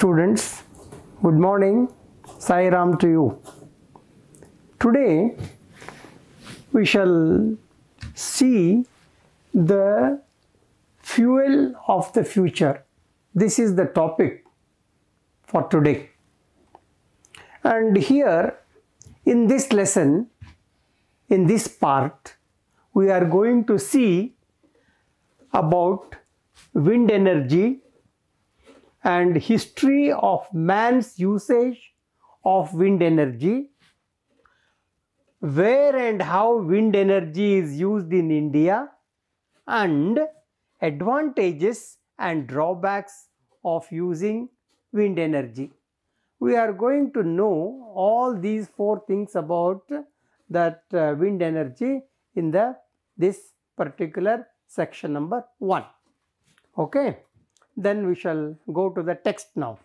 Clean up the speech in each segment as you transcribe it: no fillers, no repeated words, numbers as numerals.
students, good morning. Sai Ram to you. Today we shall see the fuel of the future. This is the topic for today. And here in this lesson, in this part, we are going to see about wind energy and history of man's usage of wind energy, where and how wind energy is used in India, and advantages and drawbacks of using wind energy. We are going to know all these four things about that wind energy in this particular section number 1. Okay. Then we shall go to the text now.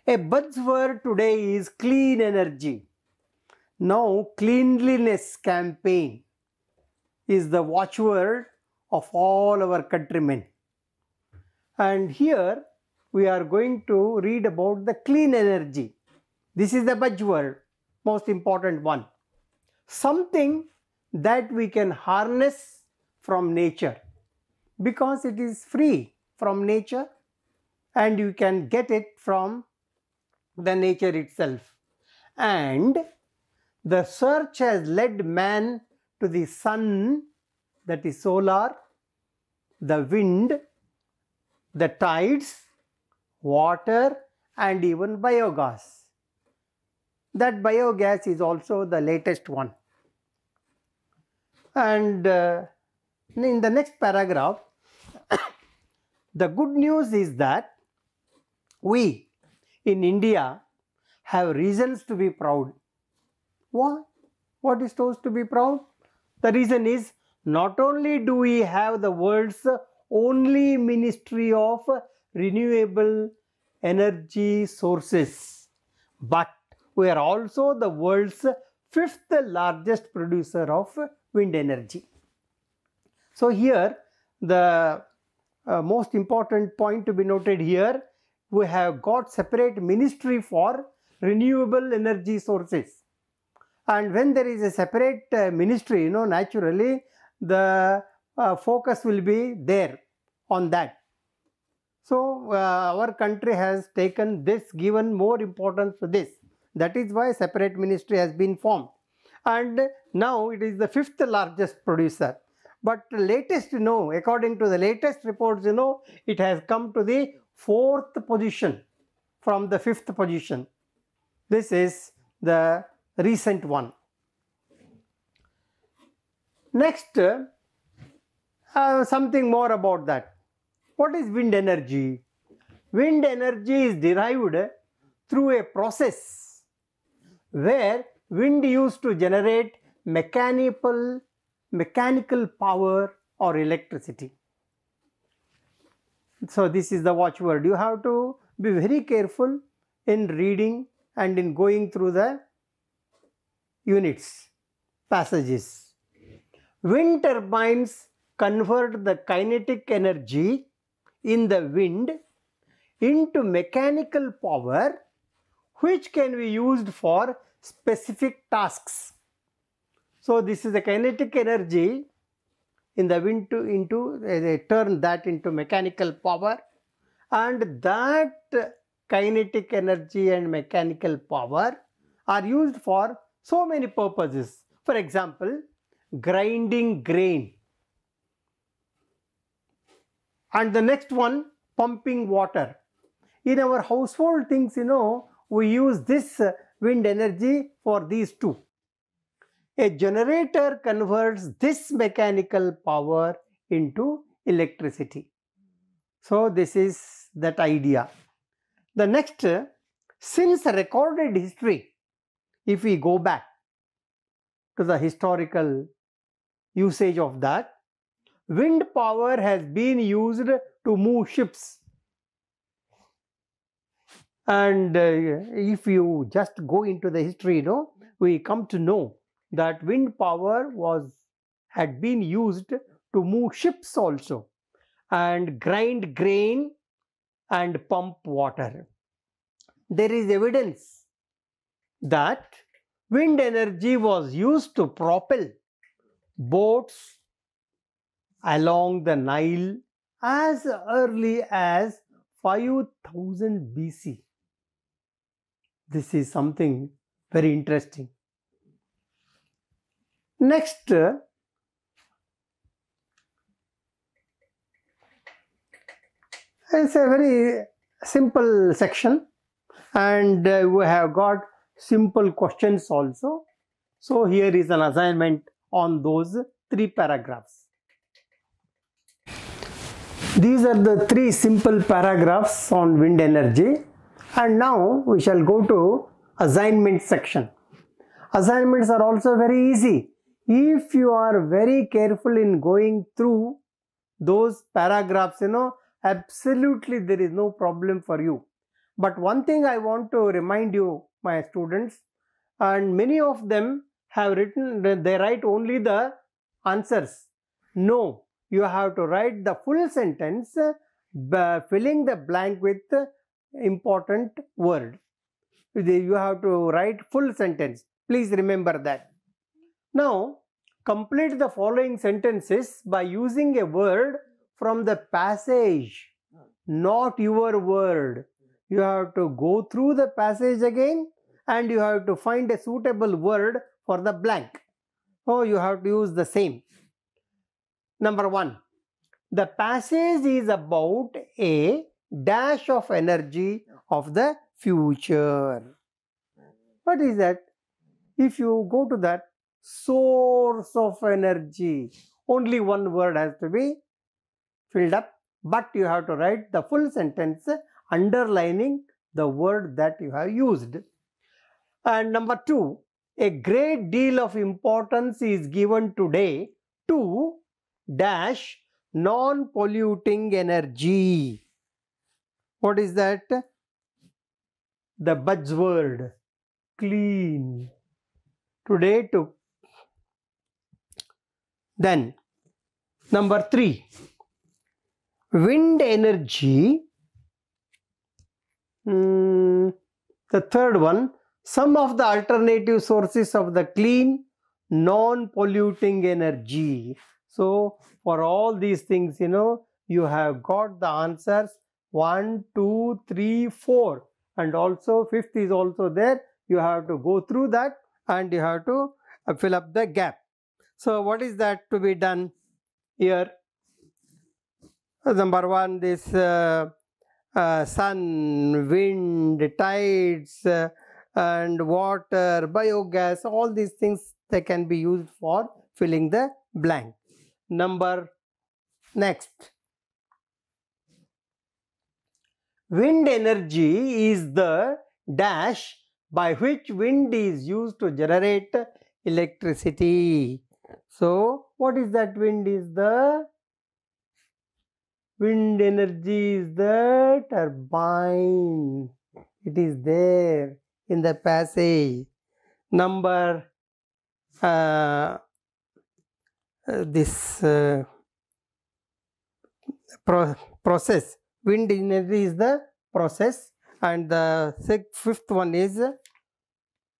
A buzzword today is clean energy. Now, cleanliness campaign is the watchword of all our countrymen. And here we are going to read about the clean energy. This is the buzzword, most important one. Something that we can harness from nature because it is free from nature and you can get it from the nature itself. And the search has led man to the sun, that is solar, the wind, the tides, water, and even biogas. That biogas is also the latest one. And in the next paragraph, the good news is that we in India have reasons to be proud. What? What is supposed to be proud? The reason is, not only do we have the world's only ministry of renewable energy sources, but we are also the world's 5th largest producer of wind energy. So here the most important point to be noted here, we have got separate ministry for renewable energy sources. And when there is a separate ministry, naturally the focus will be there on that. So our country has taken this, given more importance to this. That is why separate ministry has been formed. And now it is the 5th largest producer. But latest, according to the latest reports, it has come to the 4th position from the 5th position. This is the recent one. Next, something more about that. What is wind energy? Wind energy is derived through a process where wind used to generate mechanical power or electricity. So this is the watchword. You have to be very careful in reading and in going through the units, passages. Wind turbines convert the kinetic energy in the wind into mechanical power, which can be used for specific tasks. So this is the kinetic energy in the wind they turn that into mechanical power, and that kinetic energy and mechanical power are used for so many purposes. For example, grinding grain. And the next one, pumping water. In our household things, we use this wind energy for these two. A generator converts this mechanical power into electricity. So this is that idea. The next, since recorded history, if we go back to the historical usage of that, wind power has been used to move ships. And if you just go into the history, we come to know that wind power had been used to move ships also, and grind grain and pump water. There is evidence that wind energy was used to propel boats along the Nile as early as 5000 BC. This is something very interesting. Next, it's a very simple section, and we have got simple questions also. So here is an assignment on those 3 paragraphs. These are the 3 simple paragraphs on wind energy, and now we shall go to assignment section. Assignments are also very easy. If you are very careful in going through those paragraphs, absolutely there is no problem for you. But one thing I want to remind you, my students, and many of them have written, they write only the answers. No, you have to write the full sentence, filling the blank with important word. You have to write full sentence. Please remember that. Now, complete the following sentences by using a word from the passage, not your word. You have to go through the passage again and you have to find a suitable word for the blank. So, you have to use the same. Number 1. The passage is about a dash of energy of the future. What is that? If you go to that, source of energy, only one word has to be filled up, but you have to write the full sentence underlining the word that you have used. And number 2, a great deal of importance is given today to dash non-polluting energy. What is that? The buzzword, clean. Today to. Then number 3, wind energy. The third one, some of the alternative sources of the clean non-polluting energy. So for all these things, you have got the answers 1, 2, 3, 4, and also 5th is also there. You have to go through that and you have to fill up the gap. So what is that to be done here? Number 1, this sun, wind, tides, and water, biogas, all these things, they can be used for filling the blank. Next, wind energy is the dash by which wind is used to generate electricity. So what is that? Wind energy is the turbine. It is there in the passage. Process. Wind energy is the process, and the 5th one is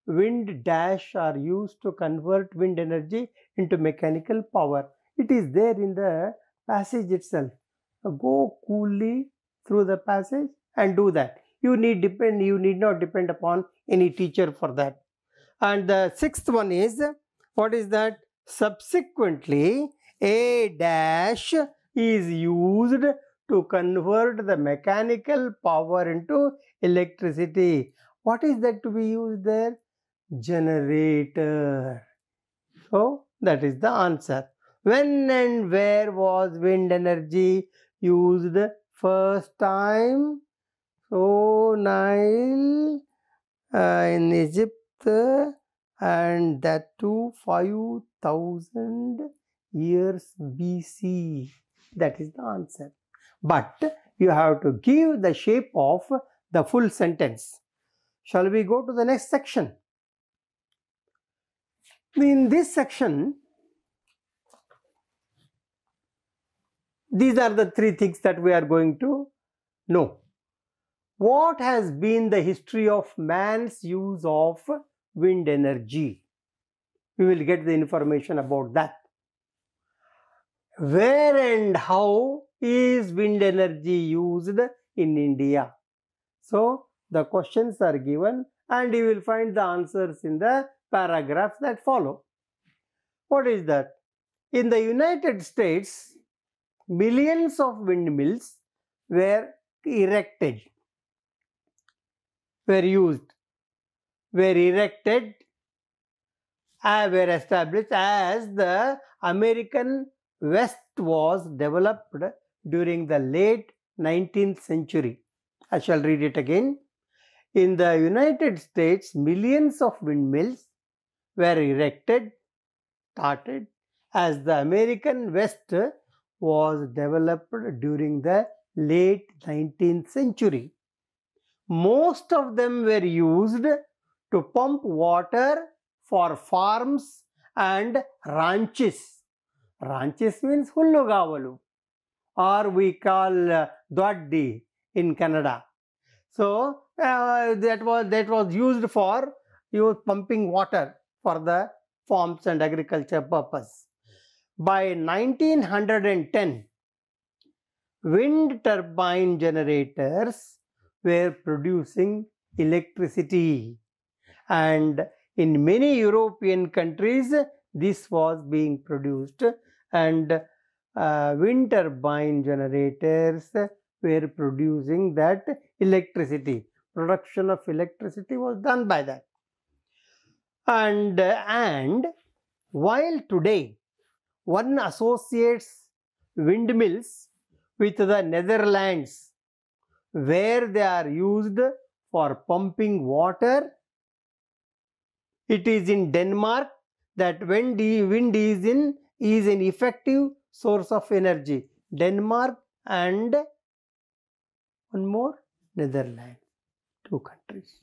wind dash are used to convert wind energy into mechanical power. It is there in the passage itself. Go coolly through the passage and do that. You need not depend upon any teacher for that. And the 6th one is, what is that? Subsequently, a dash is used to convert the mechanical power into electricity. What is that to be used there? Generator. So that is the answer. When and where was wind energy used first time? So Nile, in Egypt, and that too 5000 years BC. That is the answer. But you have to give the shape of the full sentence. Shall we go to the next section? In this section, these are the 3 things that we are going to know. What has been the history of man's use of wind energy? We will get the information about that. Where and how is wind energy used in India? So, the questions are given and you will find the answers in the paragraphs that follow. What is that? In the United States, millions of windmills were erected, were established as the American West was developed during the late 19th century. I shall read it again. In the United States, millions of windmills were started as the American West was developed during the late 19th century. Most of them were used to pump water for farms and ranches. Ranches means hullugavalu, or we call dwaddi in Canada. So that was used for pumping water for the farms and agriculture purpose. By 1910, wind turbine generators were producing electricity, and in many European countries this was being produced, and wind turbine generators were producing that electricity. Production of electricity was done by that. And while today one associates windmills with the Netherlands, where they are used for pumping water, it is in Denmark that wind is an effective source of energy. Denmark and one more, Netherlands, 2 countries.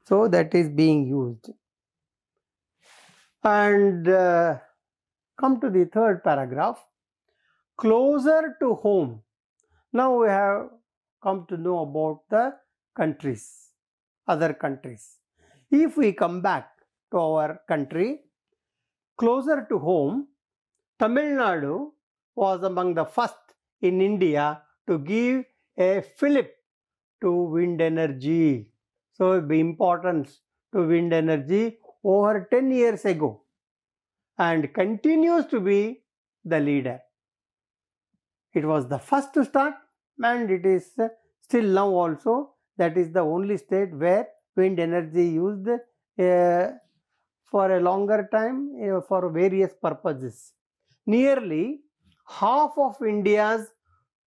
So that is being used. And come to the third paragraph. Closer to home. Now we have come to know about the countries, other countries. If we come back to our country, closer to home, Tamil Nadu was among the first in India to give a fillip to wind energy. So the importance to wind energy over 10 years ago, and continues to be the leader. It was the first to start, and it is still now also. That is the only state where wind energy used for a longer time for various purposes. Nearly half of India's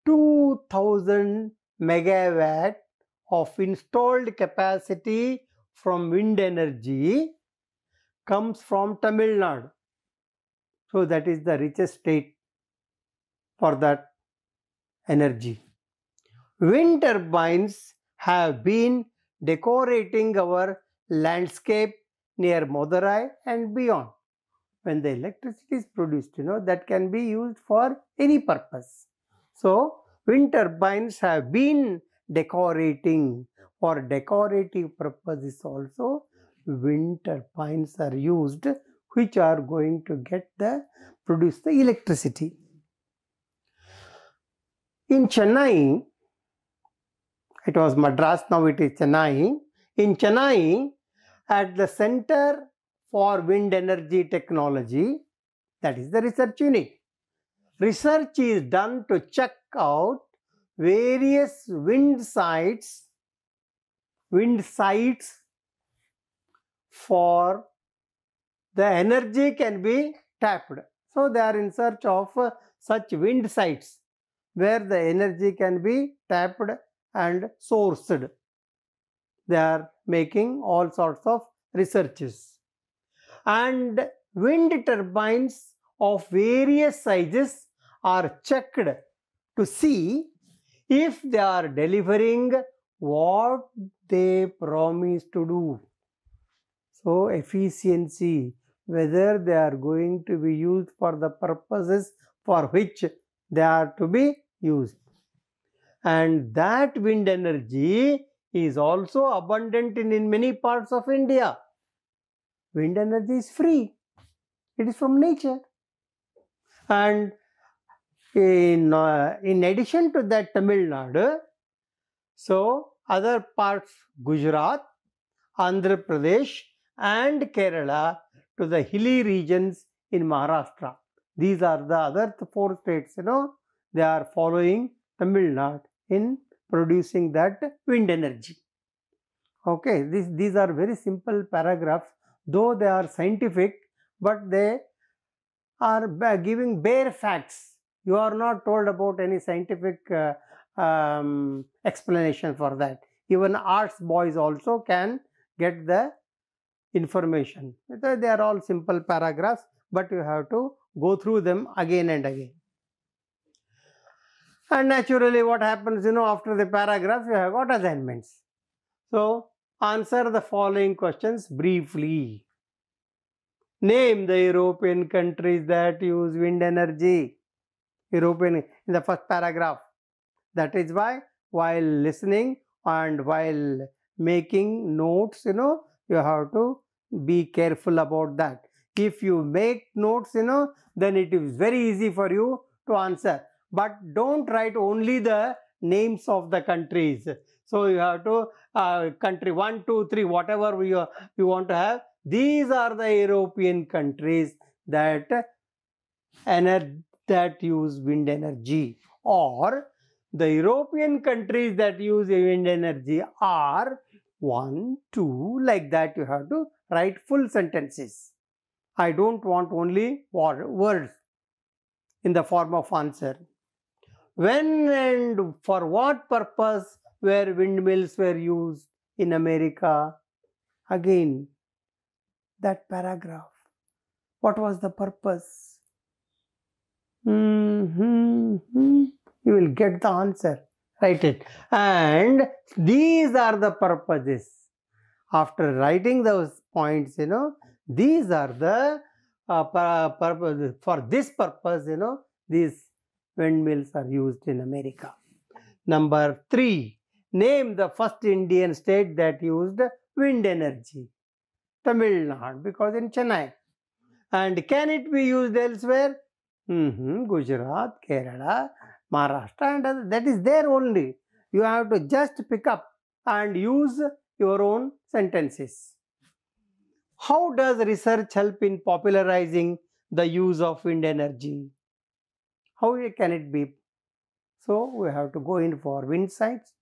2000 megawatt of installed capacity from wind energy comes from Tamil Nadu. So that is the richest state for that energy. Wind turbines have been decorating our landscape near Madurai and beyond. When the electricity is produced, that can be used for any purpose. So wind turbines have been decorating for decorative purposes also. Wind turbines are used, which are going to produce the electricity. In Chennai, it was Madras, now it is Chennai. In Chennai, at the Center for Wind Energy Technology, that is the research unit. Research is done to check out various wind sites for the energy can be tapped. So they are in search of such wind sites where the energy can be tapped and sourced. They are making all sorts of researches. And wind turbines of various sizes are checked to see if they are delivering what they promise to do. So efficiency, whether they are going to be used for the purposes for which they are to be used. And that wind energy is also abundant in many parts of India. Wind energy is free. It is from nature. And in addition to that, Tamil Nadu, so other parts, Gujarat, Andhra Pradesh and Kerala, to the hilly regions in Maharashtra. These are the other 4 states, they are following Tamil Nadu in producing that wind energy. Okay, these are very simple paragraphs, though they are scientific, but they are giving bare facts. You are not told about any scientific explanation for that. Even arts boys also can get the information. They are all simple paragraphs, but you have to go through them again and again. And naturally what happens, after the paragraphs you have got assignments. So answer the following questions briefly. Name the European countries that use wind energy. European in the first paragraph. That is why while listening and while making notes, you have to be careful about that. If you make notes, then it is very easy for you to answer. But don't write only the names of the countries. So you have to country 1, 2, 3, whatever you want to have. These are the European countries that use wind energy, or the European countries that use wind energy are 1, 2, like that. You have to write full sentences. I don't want only words in the form of answer. When and for what purpose were windmills used in America? Again, that paragraph. What was the purpose? You will get the answer. Write it. And these are the purposes. After writing those points, these are the purposes. For this purpose, these windmills are used in America. Number 3. Name the first Indian state that used wind energy. Tamil Nadu, because in Chennai. And can it be used elsewhere? Gujarat, Kerala, Maharashtra, and other. That is there only. You have to just pick up and use your own sentences. How does research help in popularizing the use of wind energy? How can it be? So we have to go in for wind sites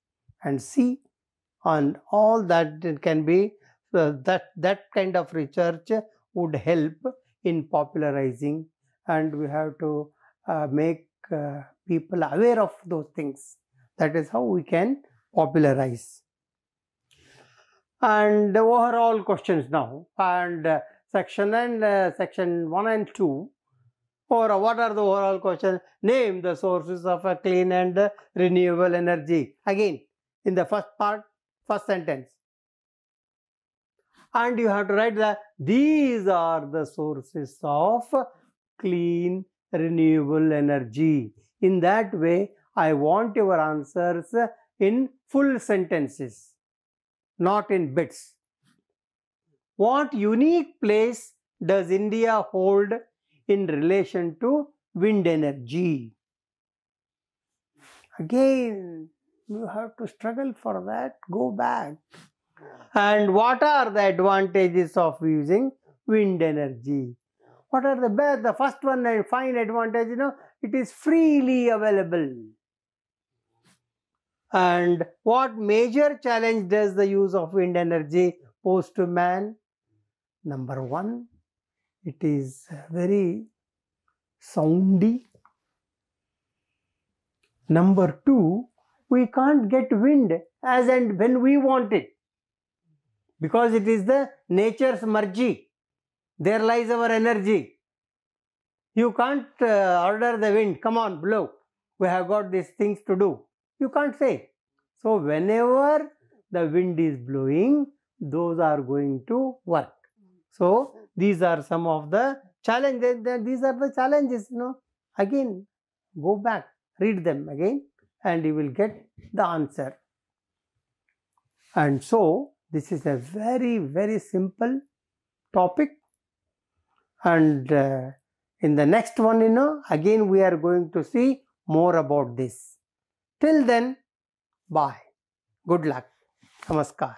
and see, and all that it can be. That kind of research would help in popularizing, and we have to make people aware of those things. That is how we can popularize. And the overall questions now, and section 1 and 2. Or what are the overall questions? Name the sources of a clean and renewable energy. Again, in the first part, first sentence. And you have to write that these are the sources of clean, renewable energy. In that way, I want your answers in full sentences, not in bits. What unique place does India hold in relation to wind energy? Again, you have to struggle for that. Go back. And what are the advantages of using wind energy? What are the best? The first one, and fine advantage, it is freely available. And what major challenge does the use of wind energy pose to man? Number 1, it is very soundy. Number 2, we can't get wind as and when we want it, because it is the nature's mercy. There lies our energy. You can't order the wind, come on, blow. We have got these things to do. You can't say. So whenever the wind is blowing, those are going to work. So these are some of the challenges. These are the challenges, Again, go back, read them again and you will get the answer. And so this is a very, very simple topic. And in the next one, again we are going to see more about this. Till then, bye. Good luck. Namaskar.